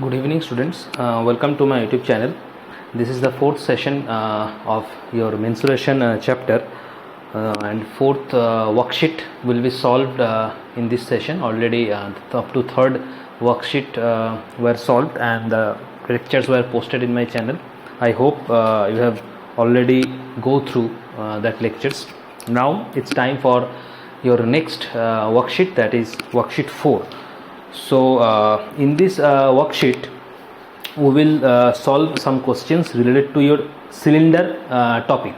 Good evening, students. Welcome to my YouTube channel. This is the fourth session of your mensuration chapter, and fourth worksheet will be solved in this session. Already up to third worksheet were solved, and the lectures were posted in my channel. I hope you have already go through that lectures. Now it's time for your next worksheet, that is worksheet 4. So in this worksheet we will solve some questions related to your cylinder topic,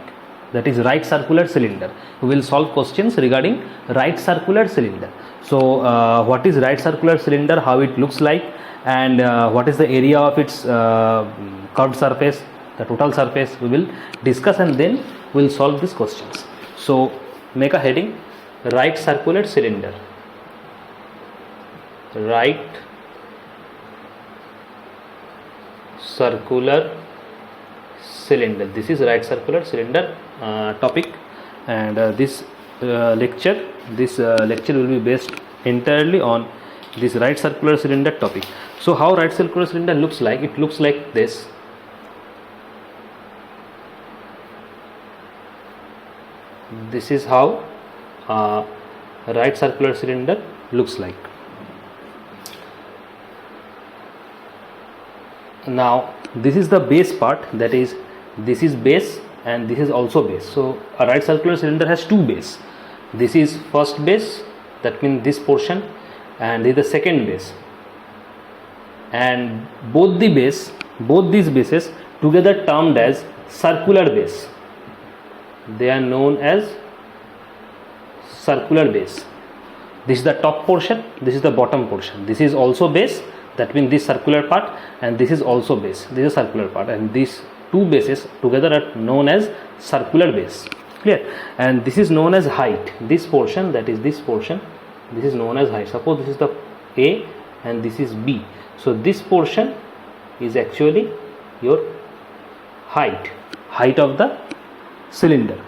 that is right circular cylinder. We will solve questions regarding right circular cylinder. So what is right circular cylinder, how it looks like, and what is the area of its curved surface, the total surface, we will discuss, and then we will solve these questions. So make a heading, right circular cylinder. Right circular cylinder. This is right circular cylinder topic, and this lecture will be based entirely on this right circular cylinder topic. So how right circular cylinder looks like? It looks like this. This is how right circular cylinder looks like. Now this is the base part, that is, this is base and this is also base. So a right circular cylinder has two base. This is first base, that means this portion, and this is the second base, and both these bases together termed as circular base. They are known as circular base. This is the top portion, this is the bottom portion. This is also base, that means this circular part, and this is also base, this is a circular part, and these two bases together are known as circular base. Clear? And this is known as height. This portion, that is this portion, this is known as height. Suppose this is the A and this is B. So this portion is actually your height of the cylinder.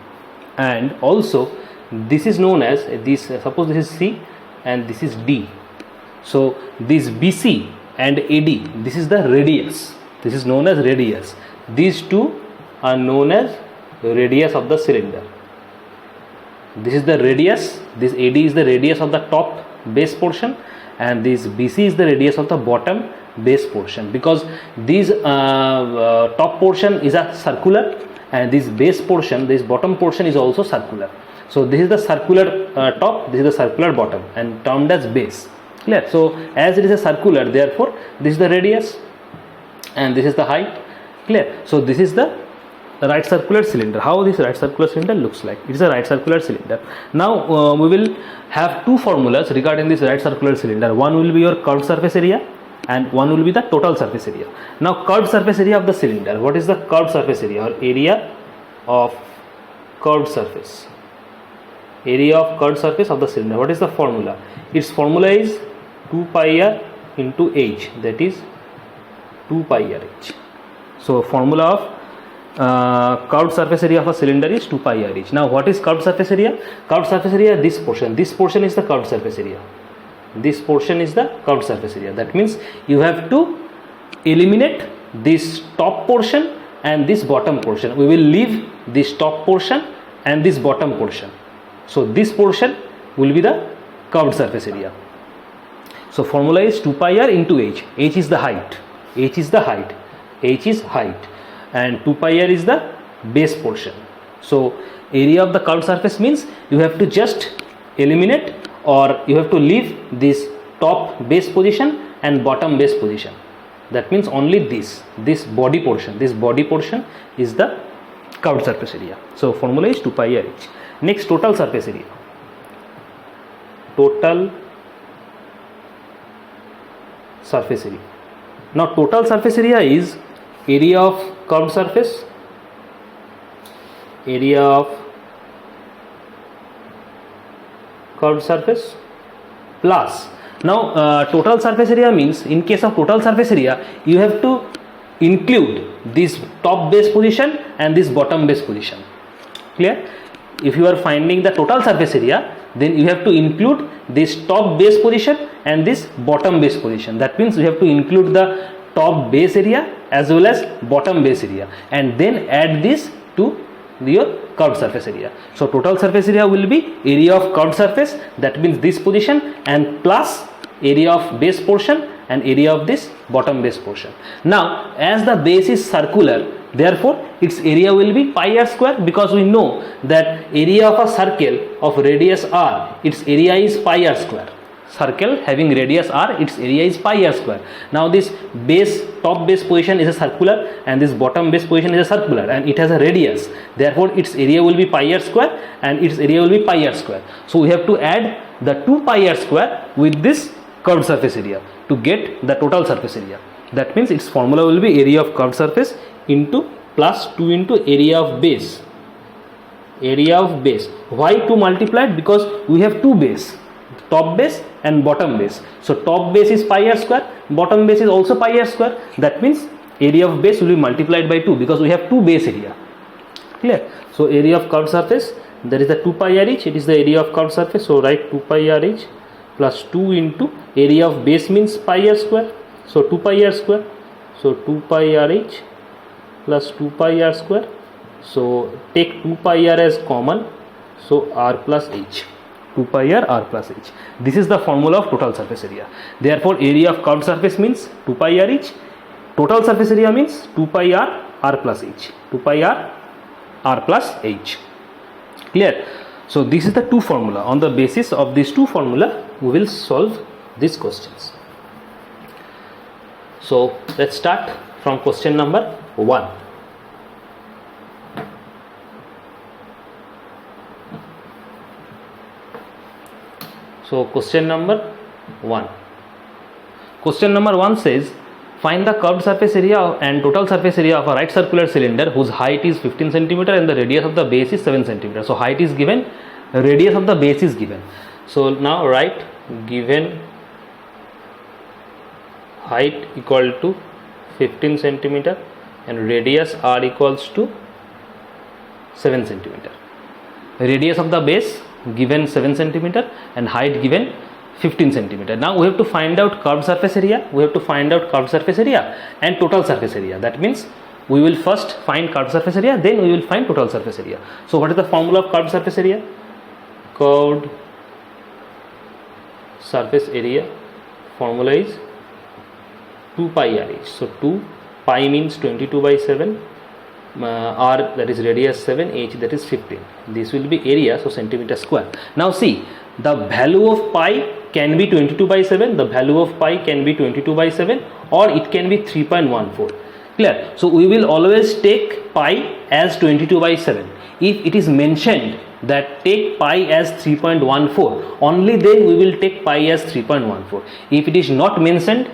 And also this is known as this, suppose this is C and this is D. So this BC and AD, this is the radius. This is known as radius. These two are known as radius of the cylinder. This is the radius. This AD is the radius of the top base portion, and this BC is the radius of the bottom base portion. Because this top portion is a circular, and this base portion, this bottom portion is also circular. So this is the circular top, this is the circular bottom, and termed as base. Clear? So as it is a circular, therefore this is the radius and this is the height. Clear? So this is the right circular cylinder. How this right circular cylinder looks like? It is a right circular cylinder. Now we will have two formulas regarding this right circular cylinder. One will be your curved surface area and one will be the total surface area. Now curved surface area of the cylinder. What is the curved surface area, or area of curved surface? Area of curved surface of the cylinder. What is the formula? Its formula is 2 pi r into h, that is 2 pi r h. So formula of curved surface area of a cylinder is 2 pi r h. Now what is curved surface area? Curved surface area, this portion is the curved surface area. This portion is the curved surface area. That means you have to eliminate this top portion and this bottom portion. We will leave this top portion and this bottom portion. So this portion will be the curved surface area. So formula is 2 pi r into h. H is the height. H is height. And 2 pi r is the base portion. So area of the curved surface means you have to just eliminate, or you have to leave this top base position and bottom base position. That means only this body portion. This body portion is the curved surface area. So formula is 2 pi r h. Next, total surface area. Total surface area. Now total surface area is area of curved surface, area of curved surface plus. Now total surface area means, in case of total surface area, you have to include this top base position and this bottom base position. Clear? If you are finding the total surface area, then you have to include this top base position and this bottom base position. That means you have to include the top base area as well as bottom base area, and then add this to your curved surface area. So total surface area will be area of curved surface, that means this position, and plus area of base portion and area of this bottom base portion. Now as the base is circular, therefore its area will be pi r square, because we know that area of a circle of radius r, its area is pi r square. Circle having radius r, its area is pi r square. Now this base, top base position is a circular and this bottom base position is a circular, and it has a radius, therefore its area will be pi r square and its area will be pi r square. So we have to add the 2 pi r square with this curved surface area to get the total surface area. That means its formula will be area of curved surface into plus 2 into area of base. Area of base. Why 2 multiplied? Because we have 2 base, top base and bottom base. So top base is pi r square, bottom base is also pi r square. That means area of base will be multiplied by 2 because we have 2 base area. Clear? So area of curved surface, there is the 2 pi r each, it is the area of curved surface. So write 2 pi r each plus 2 into area of base means pi r square. So 2 pi r square. So 2 pi r each plus 2 pi r square. So take 2 pi r as common. So r plus h. 2 pi r plus h. This is the formula of total surface area. Therefore area of curved surface means 2 pi r each. Total surface area means 2 pi r plus h. 2 pi r plus h. Clear? So this is the 2 formula. On the basis of these 2 formula, we will solve these questions. So let's start from question number 1. So question number 1. Question number 1 says, find the curved surface area and total surface area of a right circular cylinder whose height is 15 cm and the radius of the base is 7 cm. So height is given, radius of the base is given. So now write given height equal to 15 cm and radius r equals to 7 cm. Radius of the base given 7 cm and height given 15 cm. Now we have to find out curved surface area, we have to find out curved surface area and total surface area. That means we will first find curved surface area, then we will find total surface area. So what is the formula of curved surface area? Curved surface area formula is 2 pi r each. So 2 pi means 22 by 7, r that is radius 7, h that is 15. This will be area, so centimeter square. Now see, the value of pi can be 22 by 7, the value of pi can be 22 by 7, or it can be 3.14. Clear? So we will always take pi as 22 by 7. If it is mentioned that take pi as 3.14, only then we will take pi as 3.14. If it is not mentioned,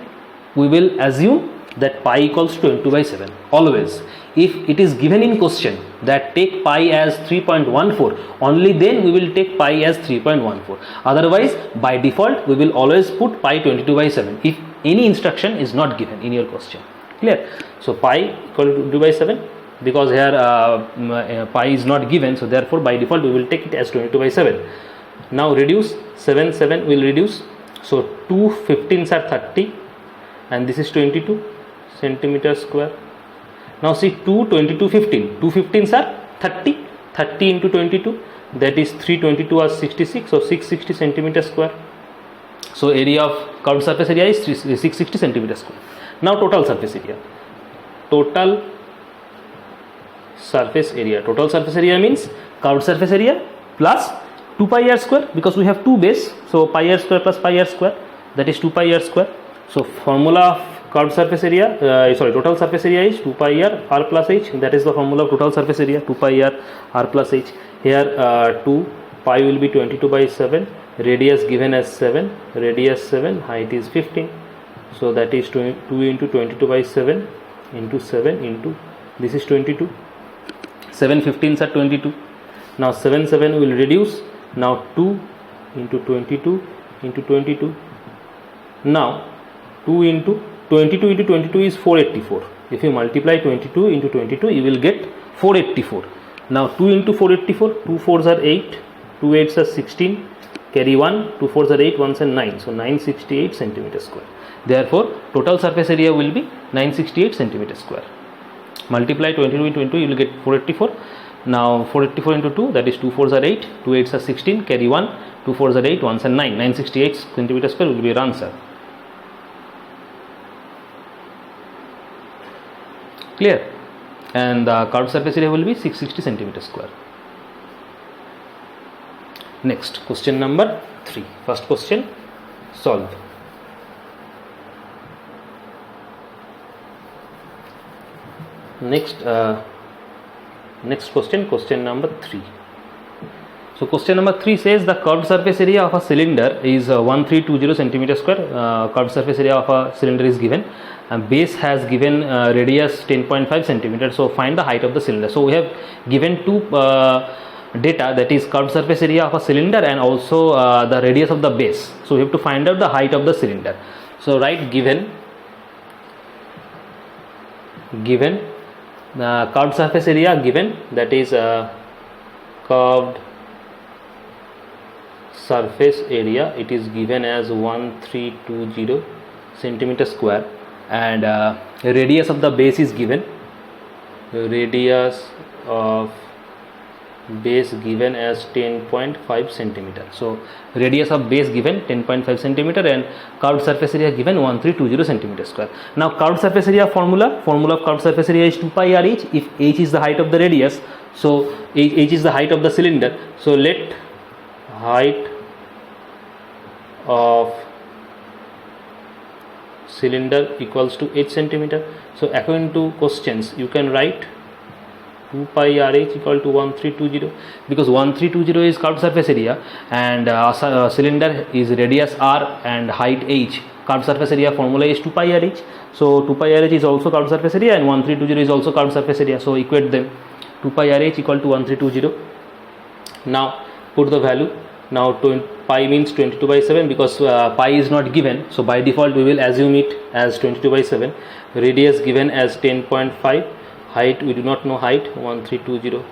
we will assume that pi equals 22 by 7 always. If it is given in question that take pi as 3.14, only then we will take pi as 3.14. Otherwise by default we will always put pi 22 by 7 if any instruction is not given in your question. Clear? So pi equal to 22 by 7, because here pi is not given, so therefore by default we will take it as 22 by 7. Now reduce, 7 will reduce, so 2 15s are 30 and this is 22 centimeter square. Now see 2 22 15, 2 15s are 30, 30 into 22, that is 322 are 66, so 660 centimeter square. So area of curved surface area is 660 centimeter square. Now total surface area. Total surface area. Total surface area means curved surface area plus 2 pi r square, because we have 2 base, so pi r square plus pi r square, that is 2 pi r square. So formula of curved surface area, total surface area is 2 pi r plus h. That is the formula of total surface area, 2 pi r plus h. Here 2 pi will be 22 by 7, radius given as 7, radius 7, height is 15. So that is 2 into 22 by 7 into 7 into, this is 22. 7 15s are 22. Now 7 will reduce. Now 2 into 22 into 22. Now 2 into 22 into 22 is 484. If you multiply 22 into 22, you will get 484. Now 2 into 484, 2 4s are 8, 2 8s are 16, carry 1, 2 4s are 8, 1s and 9, so 968 centimeter square. Therefore total surface area will be 968 centimeter square. Multiply 22 into 22, you will get 484. Now 484 into 2, that is 2 4s are 8, 2 8s are 16, carry 1, 2 4s are 8, 1s and 9, 968 centimeter square will be your answer. Clear? And the curved surface area will be 660 centimeter square. Next, question number 3. First question, solve. Next question, question number 3. So question number 3 says the curved surface area of a cylinder is 1320 centimeter square. Curved surface area of a cylinder is given, and base has given radius 10.5 centimeter. So find the height of the cylinder. So we have given two data, that is curved surface area of a cylinder and also the radius of the base. So we have to find out the height of the cylinder. So write given curved surface area given, that is curved surface area, it is given as 1320 centimeter square, and radius of the base is given, radius of base given as 10.5 centimeter. So radius of base given 10.5 centimeter and curved surface area given 1320 centimeter square. Now curved surface area formula of curved surface area is 2 pi r h. If h is the height of the radius, so h is the height of the cylinder, so let height of cylinder equals to h centimeter. So according to questions, you can write 2 pi r h equal to 1320, because 1320 is curved surface area and cylinder is radius r and height h. Curved surface area formula is 2 pi r h. So 2 pi r h is also curved surface area and 1320 is also curved surface area. So equate them. 2 pi r h equal to 1320. Now put the value. Now pi means 22 by 7, because pi is not given, so by default we will assume it as 22 by 7. Radius given as 10.5. Height, we do not know height, 1320.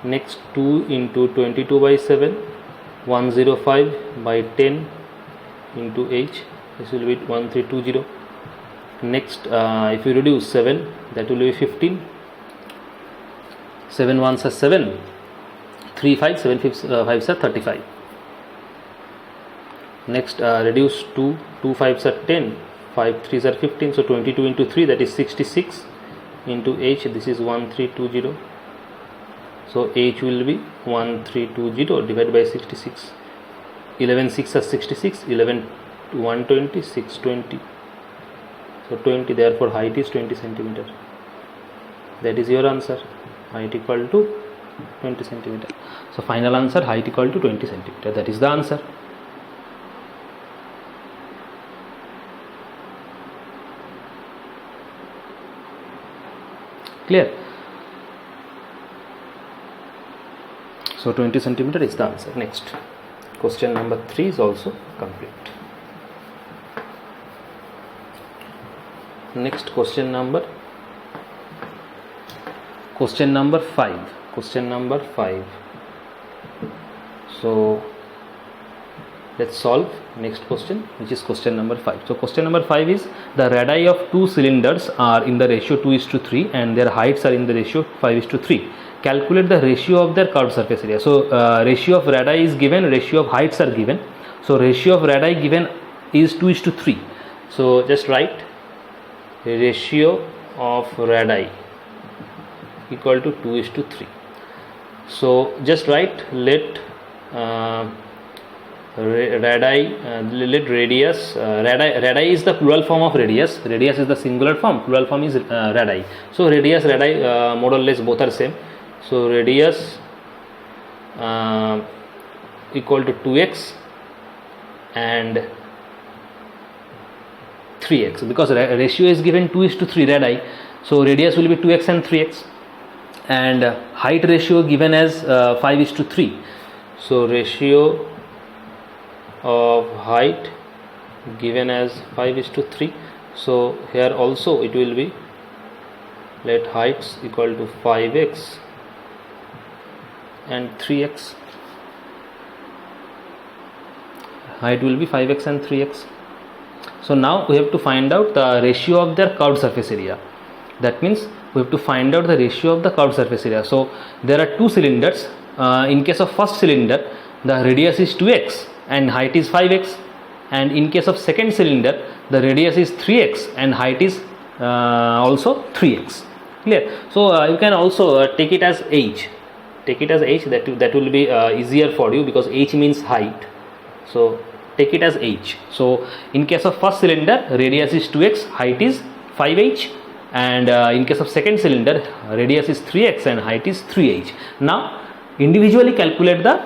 Next 2 into 22 by 7, 105 by 10 into h, this will be 1320. Next if you reduce 7, that will be 15. 7 1s are 7, 3 5, 7 5s are 35. Next reduce 2, 2 5s are 10, 5 3s are 15, so 22 into 3, that is 66. Into h, this is 1320, so h will be 1320 divided by 66. 11 6 are 66, 11 120, 620, so 20, therefore height is 20 centimeter. That is your answer, height equal to 20 centimeter. So final answer, height equal to 20 centimeter, that is the answer. Clear? So 20 centimeter is the answer. Next, question number 3 is also complete. Next question number 5. Question number 5. So let's solve next question, which is question number 5. So question number 5 is the radii of two cylinders are in the ratio 2:3 and their heights are in the ratio 5:3. Calculate the ratio of their curved surface area. So ratio of radii is given, ratio of heights are given. So ratio of radii given is 2:3. So just write ratio of radii equal to 2:3. So just write let radii, let radius, radii is the plural form of radius, radius is the singular form, plural form is radii. So radius, radii more or less both are same. So radius equal to 2x and 3x, because ratio is given 2:3 radii, so radius will be 2x and 3x, and height ratio given as 5:3. So ratio of height given as 5:3. So here also it will be let heights equal to 5x and 3x. height will be 5x and 3x. So now we have to find out the ratio of their curved surface area. That means we have to find out the ratio of the curved surface area. So there are two cylinders. In case of first cylinder, the radius is 2x and height is 5x, and in case of second cylinder, the radius is 3x and height is also 3x. Clear? So you can also take it as h. Take it as h. That will be easier for you, because h means height. So take it as h. So in case of first cylinder, radius is 2x, height is 5h, and in case of second cylinder, radius is 3x and height is 3h. Now individually calculate the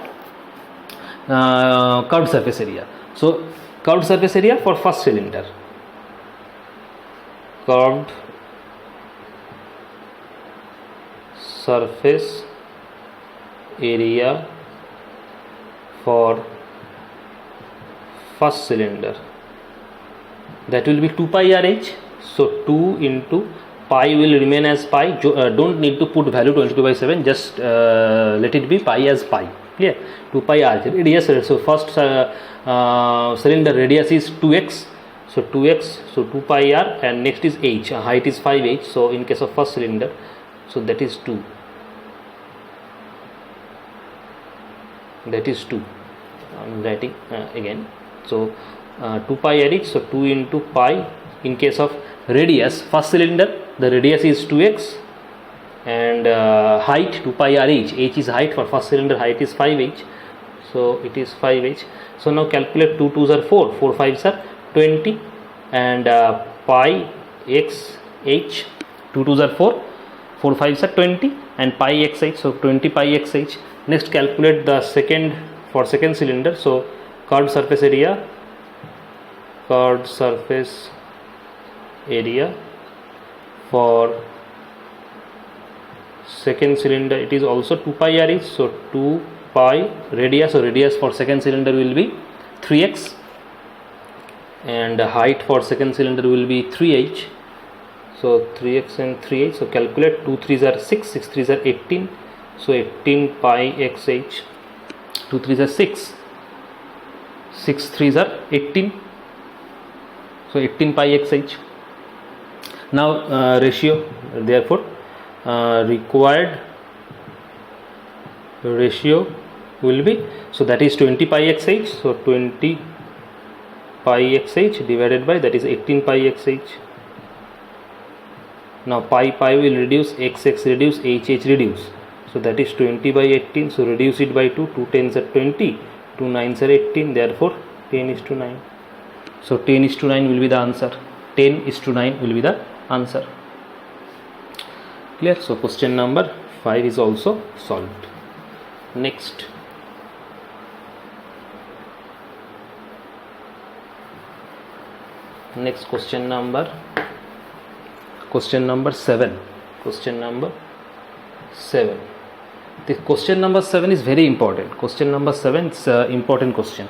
curved surface area. So curved surface area for first cylinder, curved surface area for first cylinder, that will be 2 pi rh. So 2 into pi will remain as pi. Don't need to put value 22/7, just let it be pi as pi. Clear? 2 pi r radius. So first cylinder radius is 2x, so 2x, so 2 pi r, and next is h, height is 5h. So in case of first cylinder, so that is 2, that is 2. I'm writing again. So 2 pi rh, so 2 into pi. In case of radius, first cylinder, the radius is 2x, and height 2 pi r h. H is height for first cylinder, height is 5h, so it is 5h. So now calculate 2 2s are 4, 4 5s are 20, and pi x h, 2 2s are 4, 4 5s are 20, and pi x h, so 20 pi x h. Next calculate the second, for second cylinder. So curved surface area, curved surface area for second cylinder, it is also 2 pi r h. So 2 pi radius, so radius for second cylinder will be 3x, and height for second cylinder will be 3h. So 3x and 3h. So calculate 2 3s are 6, 6 3s are 18, so 18 pi xh. 2 3s are 6, 6 3s are 18, so 18 pi xh. Now ratio, therefore required ratio will be, so that is 20 pi xh. So 20 pi xh divided by, that is 18 pi xh. Now pi will reduce, x reduce, h reduce, so that is 20 by 18. So reduce it by 2, 2 10s are 20, 2 9s are 18, therefore 10:9. So 10:9 will be the answer. 10:9 will be the answer. Clear? So question number 5 is also solved. Next question number 7. Question number 7. The question number 7 is very important. Question number 7 is an important question.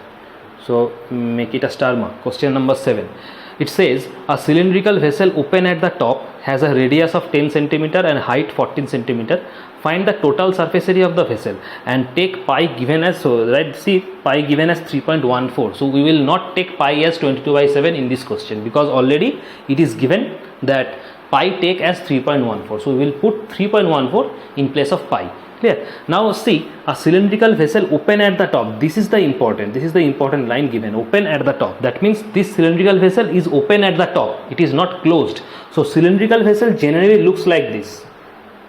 So make it a star mark. Question number 7. It says a cylindrical vessel open at the top has a radius of 10 cm and height 14 cm. Find the total surface area of the vessel and take pi given as, so right, see pi given as 3.14. So we will not take pi as 22/7 in this question, because already it is given that pi take as 3.14. So we will put 3.14 in place of pi. Clear? Now see, a cylindrical vessel open at the top. This is the important line given, open at the top. That means this cylindrical vessel is open at the top, it is not closed. So cylindrical vessel generally looks like this.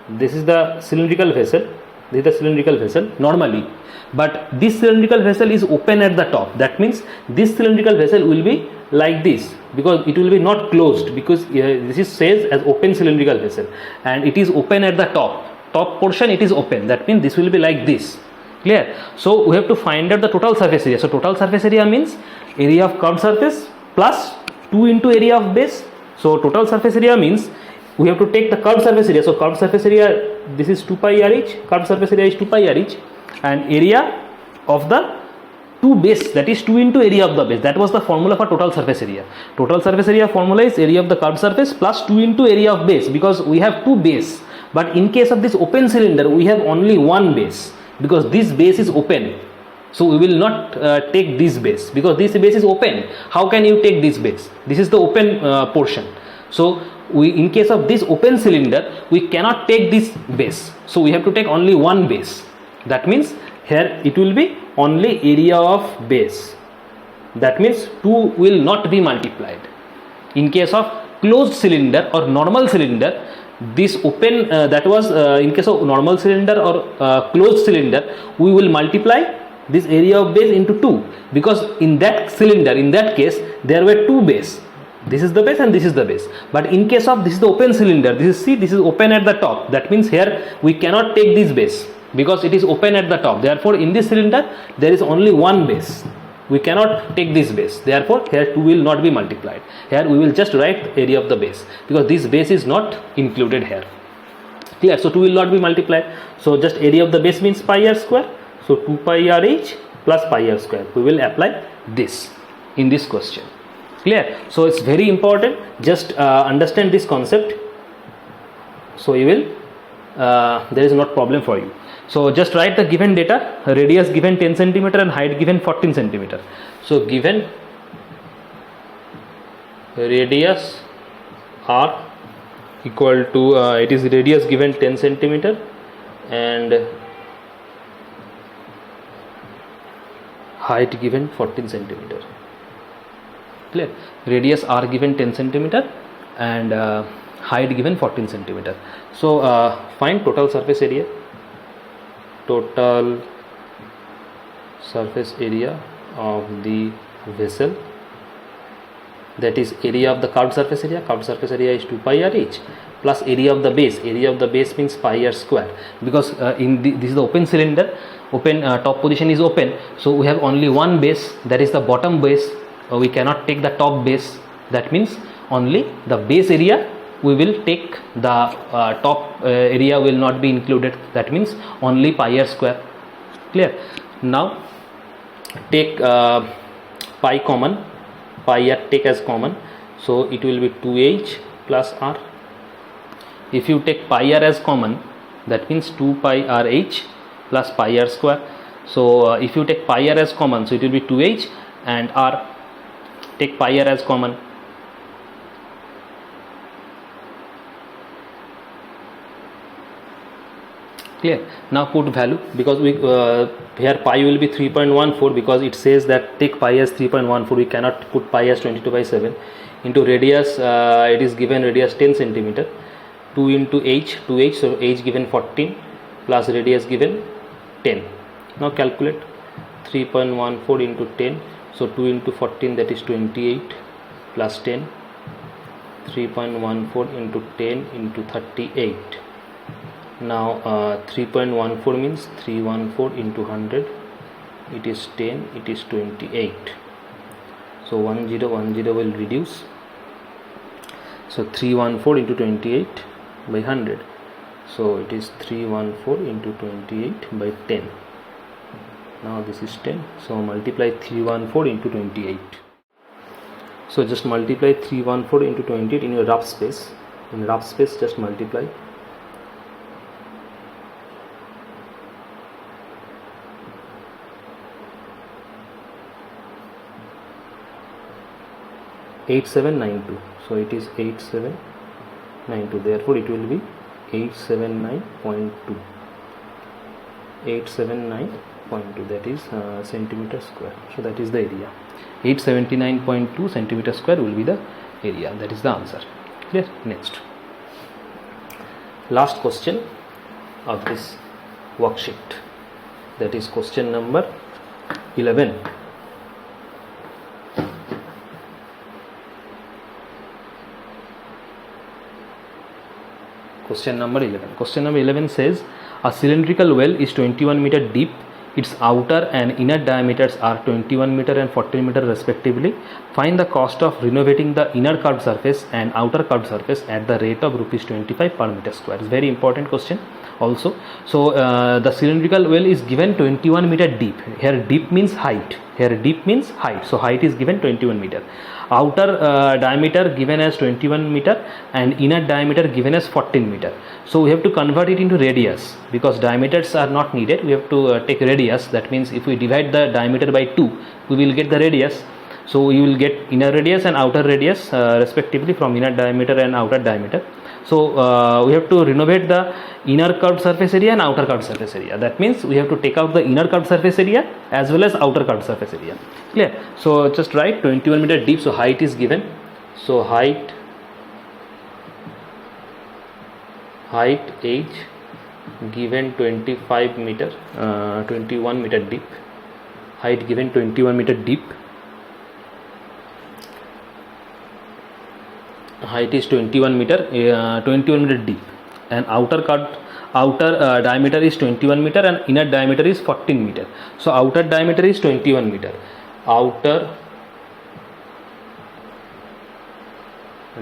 This is the cylindrical vessel, normally, but this cylindrical vessel is open at the top. That means this cylindrical vessel will be like this, because it will be not closed, because this is says as open cylindrical vessel, and it is open at the top portion, it is open. That means this will be like this. Clear? So we have to find out the total surface area. So total surface area means area of curved surface plus 2 into area of base. So total surface area means we have to take the curved surface area. So curved surface area, this is 2 pi rh, curved surface area is 2 pi rh, and area of the 2 base, that is 2 into area of the base. That was the formula for total surface area. Total surface area formula is area of the curved surface plus 2 into area of base, because we have 2 base. But in case of this open cylinder, we have only one base, because this base is open. So we will not take this base because this base is open. How can you take this base? This is the open portion. So in case of this open cylinder, we cannot take this base. So we have to take only one base. That means here it will be only area of base. That means 2 will not be multiplied. In case of closed cylinder or normal cylinder, this open that was in case of normal cylinder or closed cylinder, we will multiply this area of base into 2, because in that cylinder, in that case, there were 2 base. This is the base and this is the base. But in case of this is the open cylinder, this is, see, this is open at the top. That means here we cannot take this base because it is open at the top. Therefore in this cylinder there is only one base. We cannot take this base. Therefore here 2 will not be multiplied. Here we will just write area of the base because this base is not included here. Clear? So 2 will not be multiplied. So just area of the base means pi r square. So 2 pi r h plus pi r square. We will apply this in this question. Clear? So it's very important. Just understand this concept. So you will there is not problem for you. So just write the given data. Radius given 10 centimeter and height given 14 centimeter. So given radius r equal to it is radius given 10 centimeter and height given 14 centimeter. Clear? Radius r given 10 centimeter and height given 14 centimeter. So find total surface area. Total surface area of the vessel, that is area of the curved surface area. Curved surface area is 2 pi r h plus area of the base. Area of the base means pi r square, because this is the open cylinder. Open top position is open, so we have only one base, that is the bottom base. We cannot take the top base. That means only the base area we will take. The top area will not be included. That means only pi r square. Clear? Now take pi common. Pi r take as common, so it will be 2h plus r. If you take pi r as common, that means 2 pi r h plus pi r square. So if you take pi r as common, so it will be 2h and r. Take pi r as common. Clear? Now put value, because we here pi will be 3.14, because it says that take pi as 3.14. We cannot put pi as 22/7 into radius. It is given radius 10 centimeter. 2 into h, 2h, so h given 14 plus radius given 10. Now calculate 3.14 into 10. So 2 into 14, that is 28 plus 10. 3.14 into 10 into 38. Now 3.14 means 314 into 100. It is 10. It is 28. So 1010 will reduce. So 314 into 28 by 100. So it is 314 into 28 by 10. Now this is 10. So multiply 314 into 28. So just multiply 314 into 28 in your rough space. In rough space, just multiply. (8792). So it is 8792. Therefore it will be 879.2. 879.2, that is centimeter square. So that is the area. 879.2 centimeter square will be the area. That is the answer. Clear? Next, last question of this worksheet, that is question number 11. Question number 11. Question number 11 says a cylindrical well is 21 meter deep. Its outer and inner diameters are 21 meter and 14 meter respectively. Find the cost of renovating the inner curved surface and outer curved surface at the rate of rupees 25 per meter square. It's very important question also. So the cylindrical well is given 21 meter deep. Here deep means height. Here deep means height. So height is given 21 meter. Outer diameter given as 21 meter and inner diameter given as 14 meter. So we have to convert it into radius because diameters are not needed. We have to take radius. That means if we divide the diameter by 2, we will get the radius. So you will get inner radius and outer radius respectively from inner diameter and outer diameter. So we have to renovate the inner curved surface area and outer curved surface area. That means we have to take out the inner curved surface area as well as outer curved surface area. Clear? So just write 21 meter deep. So height is given. So height h given 25 meter 21 meter deep. Height given 21 meter deep. Height is 21 meter deep, and outer diameter is 21 meter and inner diameter is 14 meter. So outer diameter is 21 meter. Outer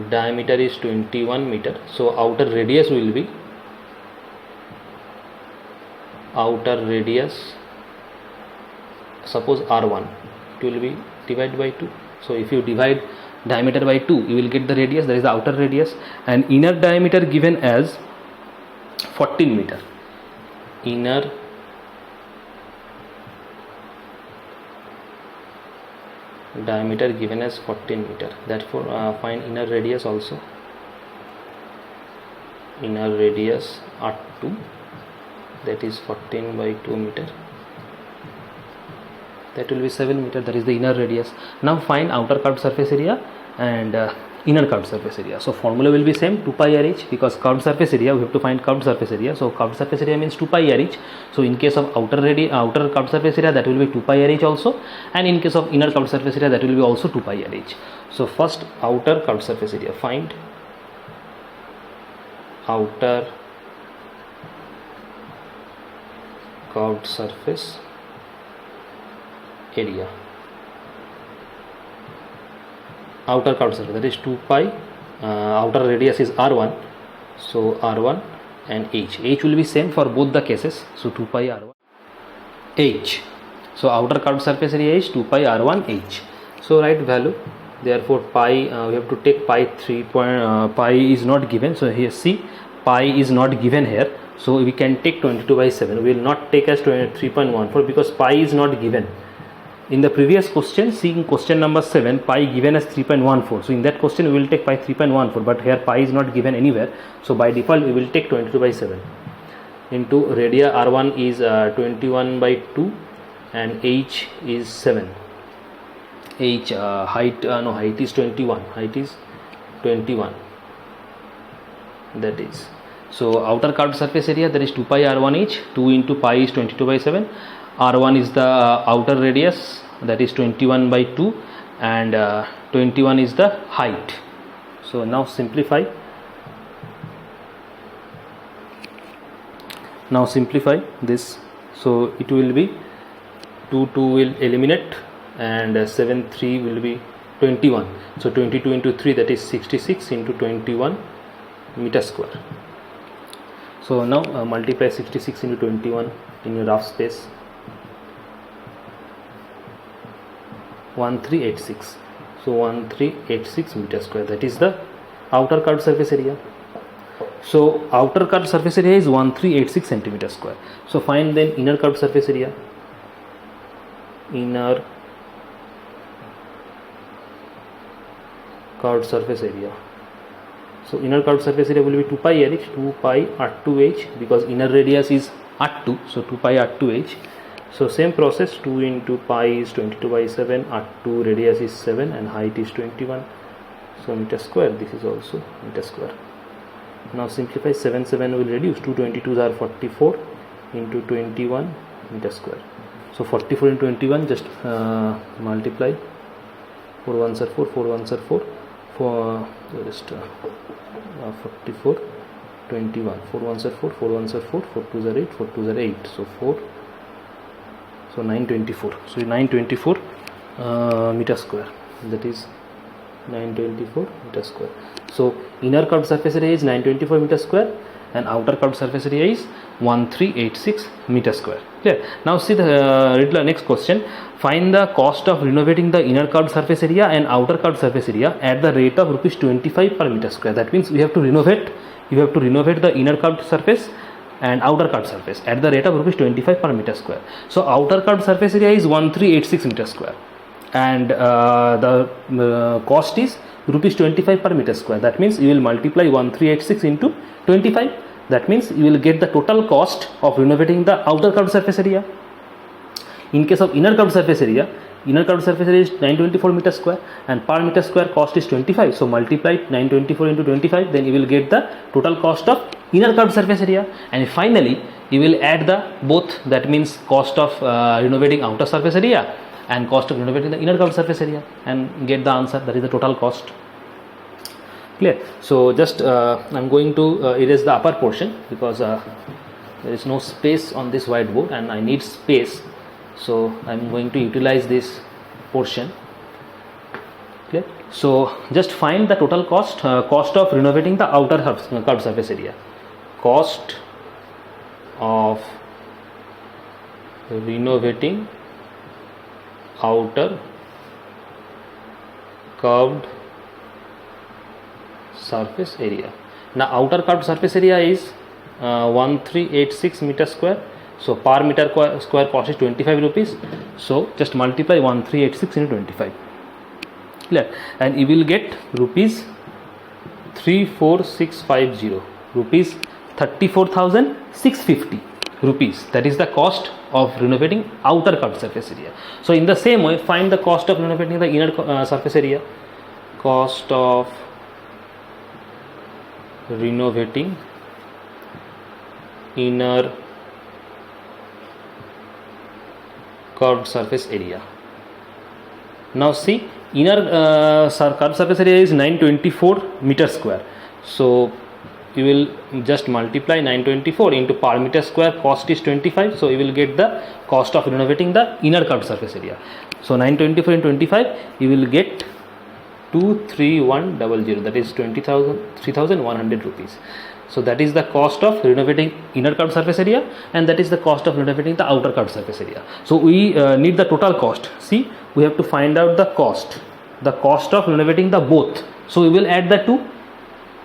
diameter is 21 meter. So outer radius will be suppose R1, it will be divided by 2. So if you divide diameter by 2, you will get the radius, that is the outer radius, and inner diameter given as 14 meter. Inner diameter given as 14 meter. Therefore find inner radius also. Inner radius R2, that is 14 by 2 meter. That will be 7 meter. That is the inner radius. Now find outer curved surface area and inner curved surface area. So formula will be same, 2 pi RH, because curved surface area we have to find curved surface area. So curved surface area means 2 pi RH. So in case of outer curved surface area, that will be 2 pi RH also, and in case of inner curved surface area, that will be also 2 pi RH. So first outer curved surface area. Find outer curved surface area. Outer curved surface, that is 2 pi. Outer radius is R1. So R1 and H will be same for both the cases. So 2 pi R1 H. So outer curved surface area is 2 pi R1 H. So write value. Therefore pi, we have to take pi 3. Pi is not given. So here see, pi is not given here. So we can take 22 by 7. We will not take as 3.14 because pi is not given. In the previous question, see in question number 7, pi given as 3.14. So in that question we will take pi 3.14, but here pi is not given anywhere. So by default we will take 22 by 7 into radii R1 is 21 by 2 and H is 7. H height is 21. Height is 21. That is. So outer curved surface area, that is 2 pi R1H. 2 into pi is 22 by 7. R1 is the outer radius, that is 21 by 2, and 21 is the height. So now simplify. Now simplify this. So it will be 2 will eliminate and 7 3 will be 21. So 22 into 3, that is 66 into 21 meter square. So now multiply 66 into 21 in your rough space. 1386. So 1386 meter square, that is the outer curved surface area. So outer curved surface area is 1386 centimeter square. So find then inner curved surface area. Inner curved surface area. So inner curved surface area will be 2 pi RH, 2 pi R2H, because inner radius is R2. So 2 pi R2H. So same process, 2 into pi is 22 by 7, R2 radius is 7 and height is 21. So meter square, this is also meter square. Now simplify, 7 will reduce, 2 22s are 44 into 21 meter square. So 44 into 21, just multiply, 4 ones are 4, 4 ones are 4, just 44, 21, 4 ones are 4, 4 ones are 4, 4 twos are 8, 4 twos are 8, so 4, so 924. So 924 meter square. that is 924 meter square. So inner curved surface area is 924 meter square and outer curved surface area is 1386 meter square. Clear? Now see the read the next question. Find the cost of renovating the inner curved surface area and outer curved surface area at the rate of rupees 25 per meter square. That means we have to renovate. You have to renovate the inner curved surface and outer curved surface at the rate of rupees 25 per meter square. So outer curved surface area is 1386 meter square and the cost is rupees 25 per meter square. That means you will multiply 1386 into 25. That means you will get the total cost of renovating the outer curved surface area. In case of inner curved surface area is 924 meter square and per meter square cost is 25. So multiply 924 into 25, then you will get the total cost of inner curved surface area. And finally you will add the both, that means cost of renovating outer surface area and cost of renovating the inner curved surface area, and get the answer, that is the total cost. Clear? So just I am going to erase the upper portion because there is no space on this whiteboard and I need space. So I am going to utilize this portion. Clear? So just find the total cost of renovating the outer curved surface area. Cost of renovating outer curved surface area. Now outer curved surface area is 1386 meter square. So per meter square cost is 25 rupees. So just multiply 1386 into 25. Clear? And you will get rupees 34650, rupees 34,650 rupees. That is the cost of renovating outer curved surface area. So in the same way, find the cost of renovating the inner surface area. Cost of renovating inner curved surface area. Now see, inner curved surface area is 924 meter square. So you will just multiply 924 into per meter square, cost is 25. So you will get the cost of renovating the inner curved surface area. So 924 into 25, you will get 23100, that is 3,100 rupees. So that is the cost of renovating inner curved surface area and that is the cost of renovating the outer curved surface area. So we need the total cost. See, we have to find out the cost of renovating the both. So we will add the two.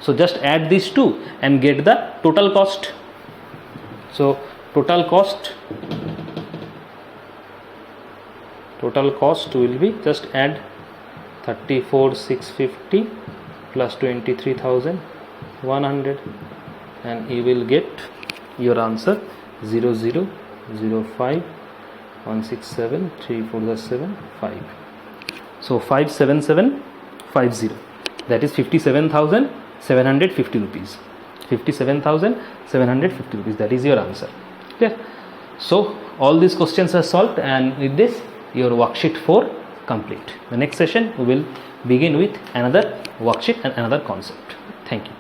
So just add these two and get the total cost. So total cost will be, just add 34,650 plus 23,100 and you will get your answer 0005167347 So 57750, that is 57,750 rupees. 57,750 rupees, that is your answer. Okay. So all these questions are solved and with this your worksheet 4 complete. The next session we will begin with another worksheet and another concept. Thank you.